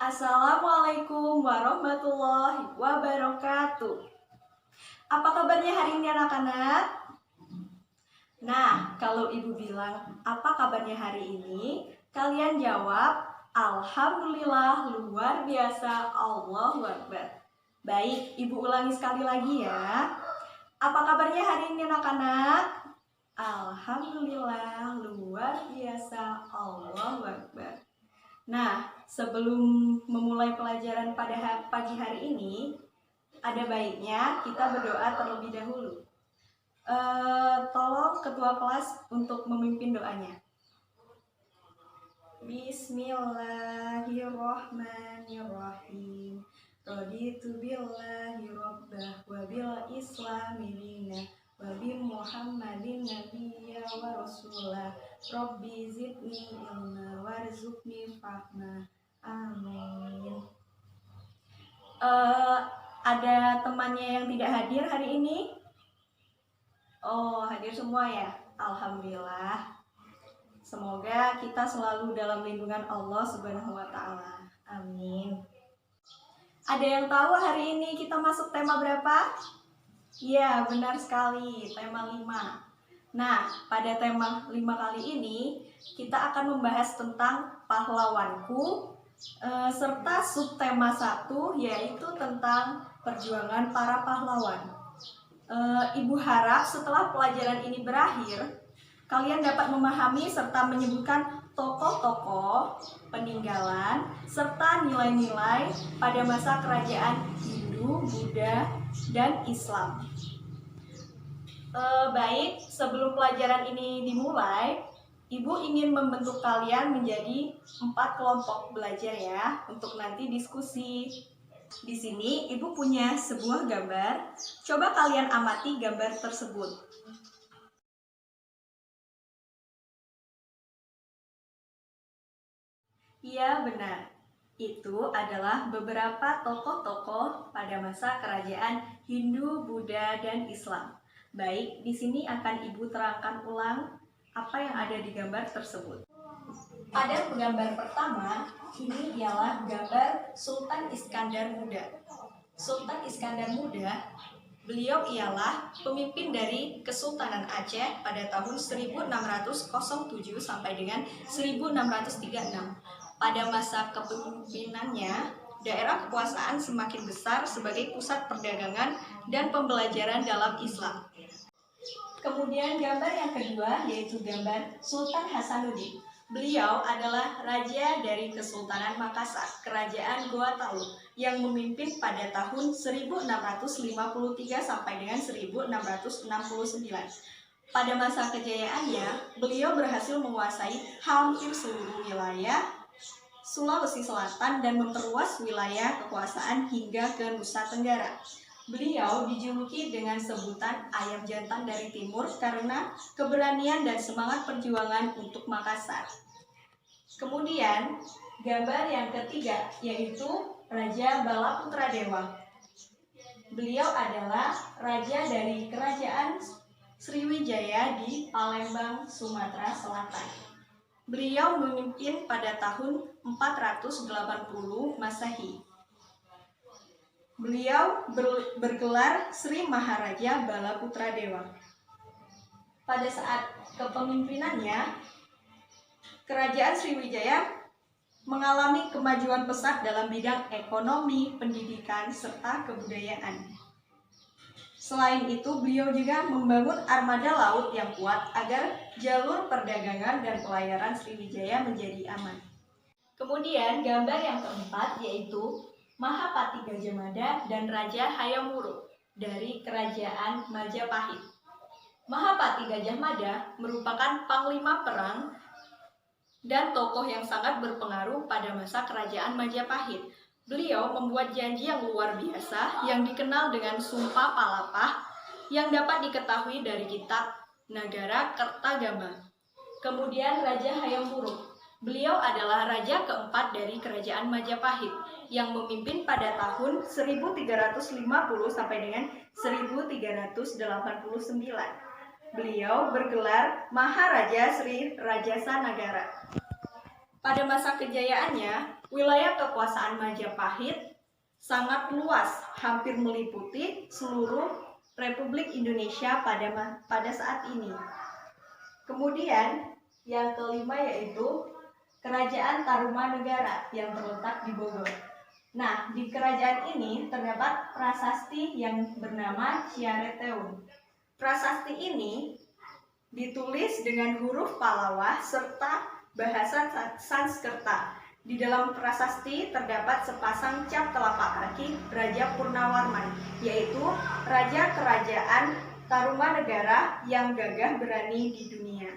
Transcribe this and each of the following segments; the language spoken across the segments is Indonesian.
Assalamualaikum warahmatullahi wabarakatuh. Apa kabarnya hari ini anak-anak? Nah, kalau ibu bilang apa kabarnya hari ini, kalian jawab Alhamdulillah luar biasa, Allahu Akbar. Baik, ibu ulangi sekali lagi ya. Apa kabarnya hari ini anak-anak? Alhamdulillah luar biasa, Allahu Akbar. Nah, sebelum memulai pelajaran pada pagi hari ini, ada baiknya kita berdoa terlebih dahulu. Tolong ketua kelas untuk memimpin doanya. Bismillahirrahmanirrahim. Raditu billahi rabbah wa bil islami dinah wa bi Muhammadin nabiyya wa rasulah. Rabbi zidni ilma warzuqni fahma. Amin. Ada temannya yang tidak hadir hari ini? Oh, hadir semua ya? Alhamdulillah. Semoga kita selalu dalam lindungan Allah Subhanahu wa Ta'ala. Amin. Ada yang tahu hari ini kita masuk tema berapa? Ya, benar sekali, tema 5. Nah, pada tema 5 kali ini kita akan membahas tentang pahlawanku, serta subtema 1 yaitu tentang perjuangan para pahlawan. Ibu harap setelah pelajaran ini berakhir, kalian dapat memahami serta menyebutkan tokoh-tokoh, peninggalan, serta nilai-nilai pada masa kerajaan Hindu, Buddha, dan Islam. Baik, sebelum pelajaran ini dimulai, Ibu ingin membentuk kalian menjadi 4 kelompok belajar ya, untuk nanti diskusi. Di sini Ibu punya sebuah gambar. Coba kalian amati gambar tersebut. Iya, benar. Itu adalah beberapa tokoh-tokoh pada masa kerajaan Hindu, Buddha, dan Islam. Baik, di sini akan Ibu terangkan ulang apa yang ada di gambar tersebut. Pada gambar pertama, ini ialah gambar Sultan Iskandar Muda. Sultan Iskandar Muda, beliau ialah pemimpin dari Kesultanan Aceh pada tahun 1607 sampai dengan 1636. Pada masa kepemimpinannya, daerah kekuasaan semakin besar sebagai pusat perdagangan dan pembelajaran dalam Islam. Kemudian gambar yang kedua yaitu gambar Sultan Hasanuddin. Beliau adalah raja dari Kesultanan Makassar, Kerajaan Goa Talu, yang memimpin pada tahun 1653 sampai dengan 1669. Pada masa kejayaannya, beliau berhasil menguasai hampir seluruh wilayah Sulawesi Selatan dan memperluas wilayah kekuasaan hingga ke Nusa Tenggara. Beliau dijuluki dengan sebutan ayam jantan dari timur karena keberanian dan semangat perjuangan untuk Makassar. Kemudian, gambar yang ketiga yaitu Raja Balaputradewa. Beliau adalah raja dari Kerajaan Sriwijaya di Palembang, Sumatera Selatan. Beliau memimpin pada tahun 480 Masehi. Beliau bergelar Sri Maharaja Balaputradewa. Pada saat kepemimpinannya, Kerajaan Sriwijaya mengalami kemajuan pesat dalam bidang ekonomi, pendidikan, serta kebudayaan. Selain itu, beliau juga membangun armada laut yang kuat agar jalur perdagangan dan pelayaran Sriwijaya menjadi aman. Kemudian, gambar yang keempat yaitu Mahapati Gajah Mada dan Raja Hayam Wuruk dari Kerajaan Majapahit. Mahapati Gajah Mada merupakan panglima perang dan tokoh yang sangat berpengaruh pada masa Kerajaan Majapahit. Beliau membuat janji yang luar biasa yang dikenal dengan Sumpah Palapa yang dapat diketahui dari kitab Nagara Kertagama. Kemudian Raja Hayam Wuruk. Beliau adalah raja keempat dari Kerajaan Majapahit yang memimpin pada tahun 1350 sampai dengan 1389. Beliau bergelar Maharaja Sri Rajasa Nagara. Pada masa kejayaannya, wilayah kekuasaan Majapahit sangat luas, hampir meliputi seluruh Republik Indonesia pada saat ini. Kemudian yang kelima yaitu Kerajaan Tarumanegara yang terletak di Bogor. Nah, di kerajaan ini terdapat prasasti yang bernama Ciareteun. Prasasti ini ditulis dengan huruf Pallawa serta bahasa Sanskerta. Di dalam prasasti terdapat sepasang cap telapak kaki Raja Purnawarman, yaitu Raja Kerajaan Tarumanegara yang gagah berani di dunia.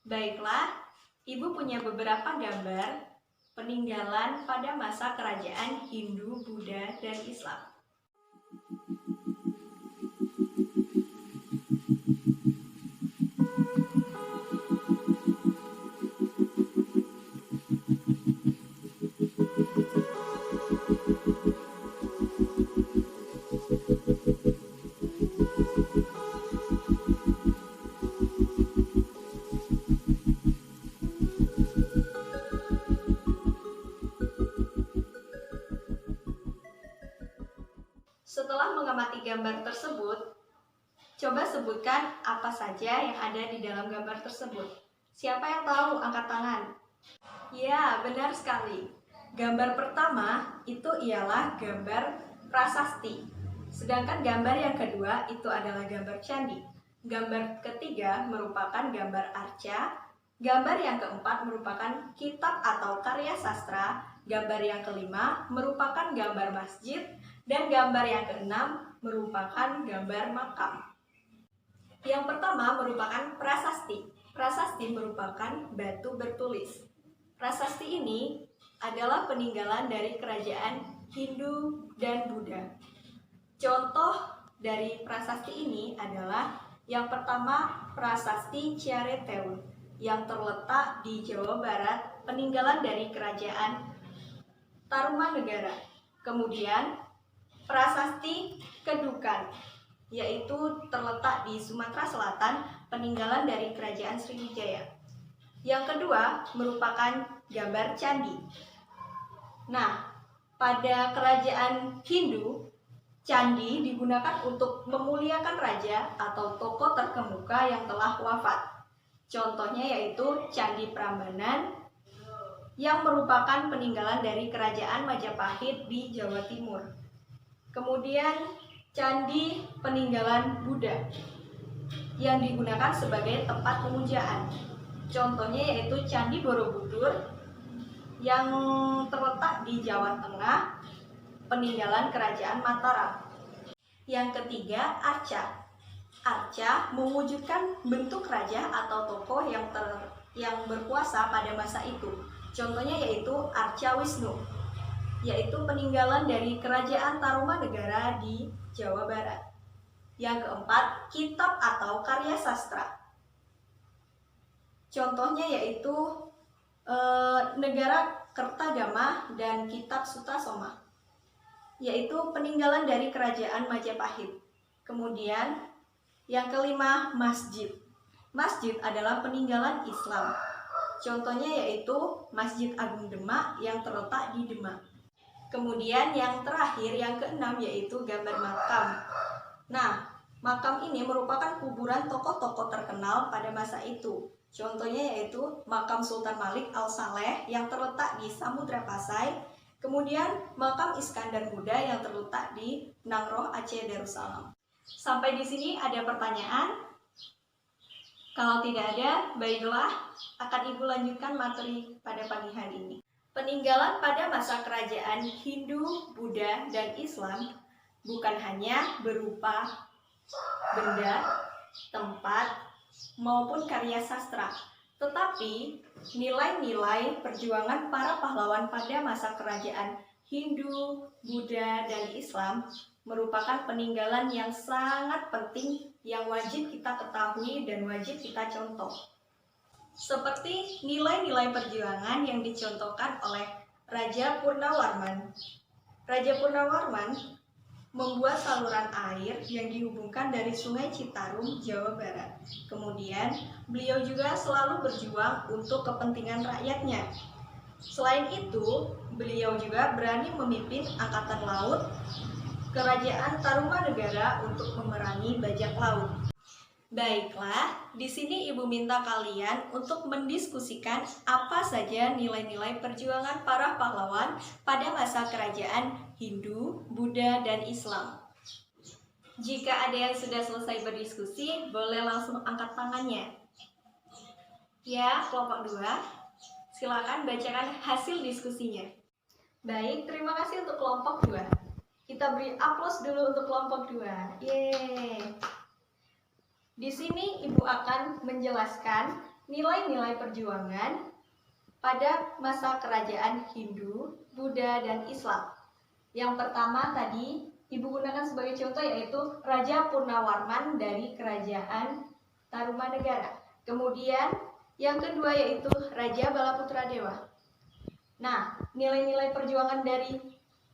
Baiklah, Ibu punya beberapa gambar peninggalan pada masa kerajaan Hindu, Buddha, dan Islam. Setelah mengamati gambar tersebut, coba sebutkan apa saja yang ada di dalam gambar tersebut. Siapa yang tahu? Angkat tangan. Ya, benar sekali. Gambar pertama itu ialah gambar prasasti. Sedangkan gambar yang kedua itu adalah gambar candi. Gambar ketiga merupakan gambar arca. Gambar yang keempat merupakan kitab atau karya sastra. Gambar yang kelima merupakan gambar masjid. Dan gambar yang keenam merupakan gambar makam. Yang pertama merupakan prasasti. Prasasti merupakan batu bertulis. Prasasti ini adalah peninggalan dari kerajaan Hindu dan Buddha. Contoh dari prasasti ini adalah yang pertama prasasti Ciareteun yang terletak di Jawa Barat, peninggalan dari kerajaan Tarumanegara. Kemudian prasasti Kedukan, yaitu terletak di Sumatera Selatan, peninggalan dari kerajaan Sriwijaya. Yang kedua merupakan gambar candi. Nah, pada kerajaan Hindu, candi digunakan untuk memuliakan raja atau tokoh terkemuka yang telah wafat. Contohnya yaitu Candi Prambanan yang merupakan peninggalan dari kerajaan Majapahit di Jawa Timur. Kemudian candi peninggalan Buddha yang digunakan sebagai tempat pemujaan. Contohnya yaitu Candi Borobudur yang terletak di Jawa Tengah, peninggalan kerajaan Mataram. Yang ketiga, arca. Arca mewujudkan bentuk raja atau tokoh yang berkuasa pada masa itu. Contohnya yaitu Arca Wisnu, yaitu peninggalan dari kerajaan Tarumanegara di Jawa Barat. Yang keempat, kitab atau karya sastra. Contohnya yaitu Negara Kertagama dan Kitab Sutasoma, yaitu peninggalan dari kerajaan Majapahit. Kemudian yang kelima, masjid. Masjid adalah peninggalan Islam. Contohnya yaitu Masjid Agung Demak yang terletak di Demak. Kemudian yang terakhir, yang keenam, yaitu gambar makam. Nah, makam ini merupakan kuburan tokoh-tokoh terkenal pada masa itu. Contohnya yaitu makam Sultan Malik Al-Saleh yang terletak di Samudra Pasai. Kemudian makam Iskandar Muda yang terletak di Nangroh, Aceh Darussalam. Sampai di sini ada pertanyaan? Kalau tidak ada, baiklah, akan Ibu lanjutkan materi pada pagi hari ini. Peninggalan pada masa kerajaan Hindu, Buddha, dan Islam bukan hanya berupa benda, tempat, maupun karya sastra, tetapi nilai-nilai perjuangan para pahlawan pada masa kerajaan Hindu, Buddha, dan Islam merupakan peninggalan yang sangat penting yang wajib kita ketahui dan wajib kita contoh. Seperti nilai-nilai perjuangan yang dicontohkan oleh Raja Purnawarman. Raja Purnawarman membuat saluran air yang dihubungkan dari Sungai Citarum, Jawa Barat. Kemudian, beliau juga selalu berjuang untuk kepentingan rakyatnya. Selain itu, beliau juga berani memimpin Angkatan Laut Kerajaan Tarumanegara untuk memerangi bajak laut. Baiklah, di sini Ibu minta kalian untuk mendiskusikan apa saja nilai-nilai perjuangan para pahlawan pada masa kerajaan Hindu, Buddha, dan Islam. Jika ada yang sudah selesai berdiskusi, boleh langsung angkat tangannya. Ya, kelompok 2, silakan bacakan hasil diskusinya. Baik, terima kasih untuk kelompok 2. Kita beri aplaus dulu untuk kelompok 2. Yeay. Di sini Ibu akan menjelaskan nilai-nilai perjuangan pada masa kerajaan Hindu, Buddha, dan Islam. Yang pertama tadi Ibu gunakan sebagai contoh yaitu Raja Purnawarman dari Kerajaan Tarumanegara. Kemudian yang kedua yaitu Raja Balaputradewa. Nah, nilai-nilai perjuangan dari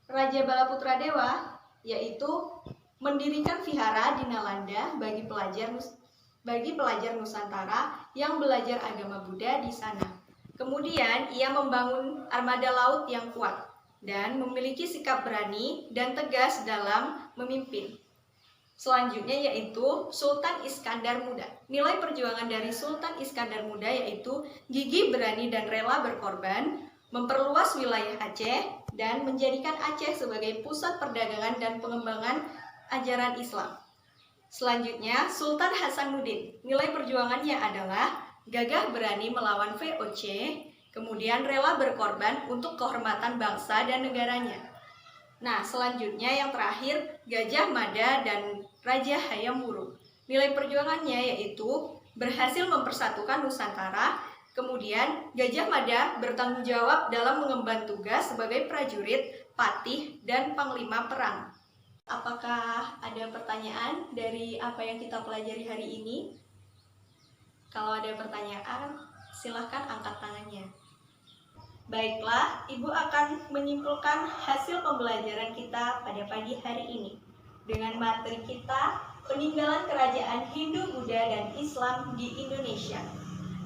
Raja Balaputradewa yaitu mendirikan vihara di Nalanda bagi pelajar Nusantara yang belajar agama Buddha di sana. Kemudian ia membangun armada laut yang kuat dan memiliki sikap berani dan tegas dalam memimpin. Selanjutnya yaitu Sultan Iskandar Muda. Nilai perjuangan dari Sultan Iskandar Muda yaitu gigih, berani, dan rela berkorban, memperluas wilayah Aceh, dan menjadikan Aceh sebagai pusat perdagangan dan pengembangan ajaran Islam. Selanjutnya, Sultan Hasanuddin. Nilai perjuangannya adalah gagah berani melawan VOC, kemudian rela berkorban untuk kehormatan bangsa dan negaranya. Nah, selanjutnya yang terakhir, Gajah Mada dan Raja Hayam Wuruk. Nilai perjuangannya yaitu berhasil mempersatukan Nusantara. Kemudian, Gajah Mada bertanggung jawab dalam mengemban tugas sebagai prajurit, patih, dan panglima perang. Apakah ada pertanyaan dari apa yang kita pelajari hari ini? Kalau ada pertanyaan, silahkan angkat tangannya. Baiklah, Ibu akan menyimpulkan hasil pembelajaran kita pada pagi hari ini dengan materi kita peninggalan kerajaan Hindu, Buddha, dan Islam di Indonesia.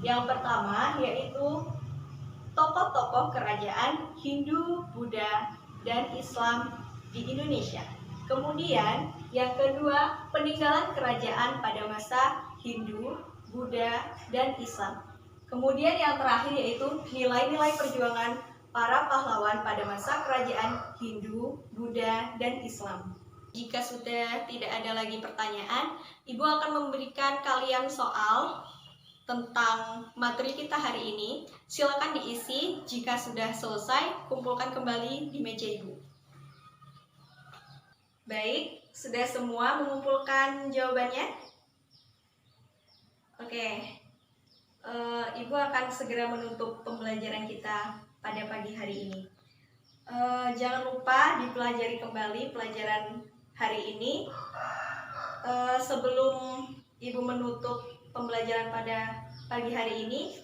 Yang pertama yaitu tokoh-tokoh kerajaan Hindu, Buddha, dan Islam di Indonesia. Kemudian yang kedua, peninggalan kerajaan pada masa Hindu, Buddha, dan Islam. Kemudian yang terakhir yaitu nilai-nilai perjuangan para pahlawan pada masa kerajaan Hindu, Buddha, dan Islam. Jika sudah tidak ada lagi pertanyaan, Ibu akan memberikan kalian soal tentang materi kita hari ini. Silakan diisi, jika sudah selesai, kumpulkan kembali di meja Ibu. Baik, sudah semua mengumpulkan jawabannya? Oke. Ibu akan segera menutup pembelajaran kita pada pagi hari ini. Jangan lupa dipelajari kembali pelajaran hari ini. Sebelum Ibu menutup pembelajaran pada pagi hari ini,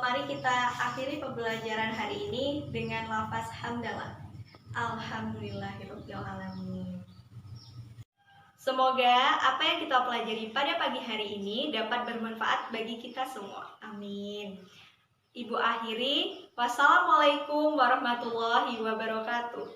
mari kita akhiri pembelajaran hari ini dengan lafaz hamdalah. Alhamdulillahirabbil alamin. Semoga apa yang kita pelajari pada pagi hari ini dapat bermanfaat bagi kita semua. Amin. Ibu akhiri. Wassalamualaikum warahmatullahi wabarakatuh.